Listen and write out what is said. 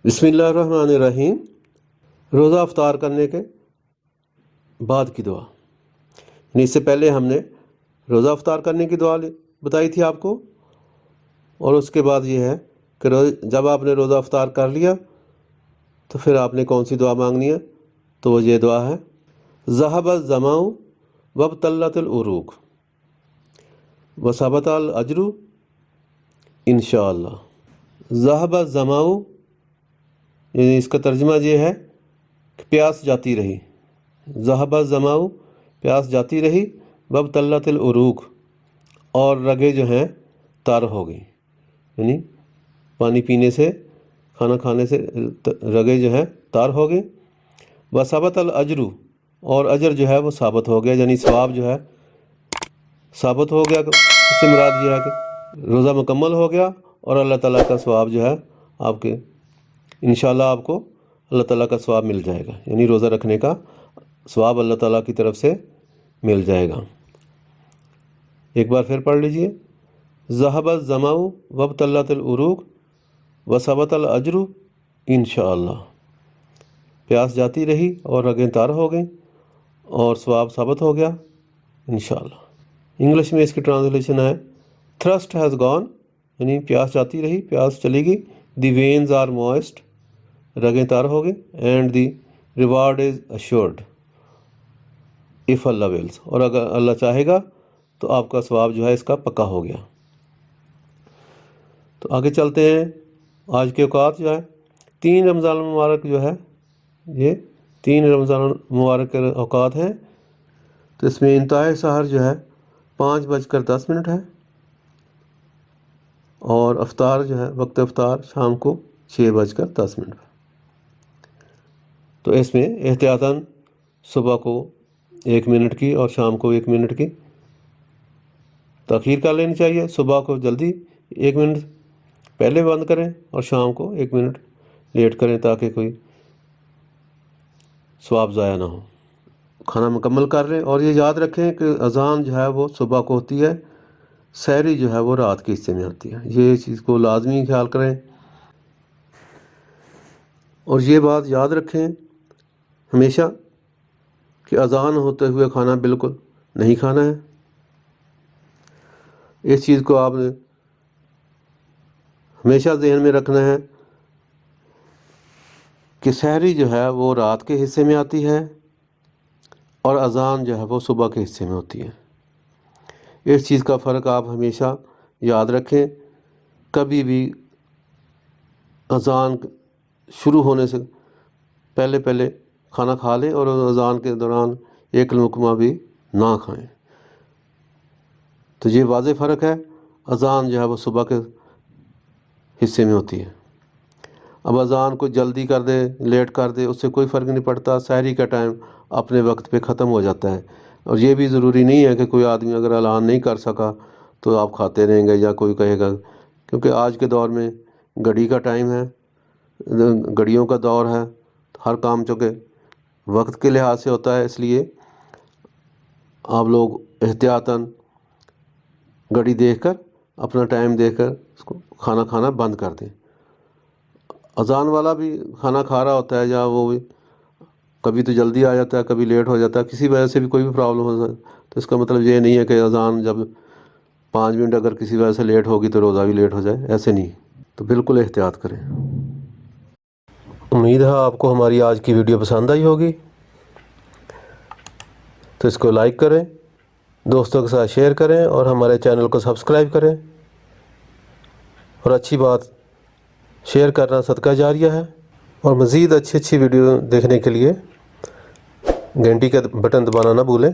بسم اللہ الرحمن الرحیم۔ روزہ افطار کرنے کے بعد کی دعا، یعنی اس سے پہلے ہم نے روزہ افطار کرنے کی دعا بتائی تھی آپ کو، اور اس کے بعد یہ ہے کہ جب آپ نے روزہ افطار کر لیا تو پھر آپ نے کون سی دعا مانگنی ہے، تو وہ یہ دعا ہے: ذہب الظمأ وابتلت العروق وثبت الاجر انشاءاللہ۔ ذہب الظمأ یعنی اس کا ترجمہ یہ ہے کہ پیاس جاتی رہی، ذہب الظمأ پیاس جاتی رہی، وابتلت العروق اور رگیں جو ہیں تر ہو گئی، یعنی پانی پینے سے، کھانا کھانے سے رگیں جو ہیں تار ہو گئی، وثبت الاجر اور اجر جو ہے وہ ثابت ہو گیا، یعنی ثواب جو ہے ثابت ہو گیا۔ اس سے مراد یہ ہے کہ روزہ مکمل ہو گیا اور اللہ تعالیٰ کا ثواب جو ہے آپ کے انشاءاللہ آپ کو اللہ تعالیٰ کا ثواب مل جائے گا، یعنی روزہ رکھنے کا ثواب اللہ تعالیٰ کی طرف سے مل جائے گا۔ ایک بار پھر پڑھ لیجئے: ذہب الظمأ وابتلت العروق وثبت الاجر انشاءاللہ۔ پیاس جاتی رہی اور رگیں تار ہو گئیں اور ثواب ثابت ہو گیا انشاءاللہ۔ انگلش میں اس کی ٹرانسلیشن ہے: تھرسٹ ہیز گون، یعنی پیاس جاتی رہی، پیاس چلی گئی، دی وینز آر موئسٹ، رگیں تار ہو گئی، and the reward is assured if Allah whales, اور اگر اللہ چاہے گا تو آپ کا ثواب جو ہے اس کا پکا ہو گیا۔ تو آگے چلتے ہیں۔ آج کے اوقات جو ہے 3 رمضان المبارک جو ہے، یہ 3 رمضان المبارک کے اوقات ہیں، تو اس میں انتہائی سحر جو ہے 5:10 ہے، اور افطار جو ہے وقت افطار شام کو 6:10 ہے۔ تو اس میں احتیاطاً صبح کو 1 منٹ کی اور شام کو 1 منٹ کی تاخیر کر لینی چاہیے۔ صبح کو جلدی 1 منٹ پہلے بند کریں اور شام کو 1 منٹ لیٹ کریں تاکہ کوئی ثواب ضائع نہ ہو۔ کھانا مکمل کر لیں، اور یہ یاد رکھیں کہ اذان جو ہے وہ صبح کو ہوتی ہے، سحری جو ہے وہ رات کے حصے میں آتی ہے، یہ چیز کو لازمی خیال کریں۔ اور یہ بات یاد رکھیں ہمیشہ کہ اذان ہوتے ہوئے کھانا بالکل نہیں کھانا ہے۔ اس چیز کو آپ نے ہمیشہ ذہن میں رکھنا ہے کہ سحری جو ہے وہ رات کے حصے میں آتی ہے اور اذان جو ہے وہ صبح کے حصے میں ہوتی ہے۔ اس چیز کا فرق آپ ہمیشہ یاد رکھیں۔ کبھی بھی اذان شروع ہونے سے پہلے کھانا کھا لیں اور اذان کے دوران 1 لقمہ بھی نہ کھائیں۔ تو یہ واضح فرق ہے، اذان جو ہے وہ صبح کے حصے میں ہوتی ہے۔ اب اذان کو جلدی کر دے، لیٹ کر دے، اس سے کوئی فرق نہیں پڑتا، سحری کا ٹائم اپنے وقت پہ ختم ہو جاتا ہے۔ اور یہ بھی ضروری نہیں ہے کہ کوئی آدمی اگر اعلان نہیں کر سکا تو آپ کھاتے رہیں گے یا کوئی کہے گا، کیونکہ آج کے دور میں گھڑی کا ٹائم ہے، گھڑیوں کا دور ہے، ہر کام چونکہ وقت کے لحاظ سے ہوتا ہے، اس لیے آپ لوگ احتیاطاً گھڑی دیکھ کر، اپنا ٹائم دیکھ کر اس کو کھانا کھانا بند کر دیں۔ اذان والا بھی کھانا کھا رہا ہوتا ہے، یا وہ بھی کبھی تو جلدی آ جاتا ہے، کبھی لیٹ ہو جاتا ہے، کسی وجہ سے بھی کوئی بھی پرابلم ہو جاتا ہے، تو اس کا مطلب یہ نہیں ہے کہ اذان جب 5 منٹ اگر کسی وجہ سے لیٹ ہوگی تو روزہ بھی لیٹ ہو جائے، ایسے نہیں، تو بالکل احتیاط کریں۔ امید ہے آپ کو ہماری آج کی ویڈیو پسند آئی ہوگی، تو اس کو لائک کریں، دوستوں کے ساتھ شیئر کریں اور ہمارے چینل کو سبسکرائب کریں، اور اچھی بات شیئر کرنا صدقہ جاریہ ہے۔ اور مزید اچھی ویڈیو دیکھنے کے لیے گھنٹی کا بٹن دبانا نہ بھولیں۔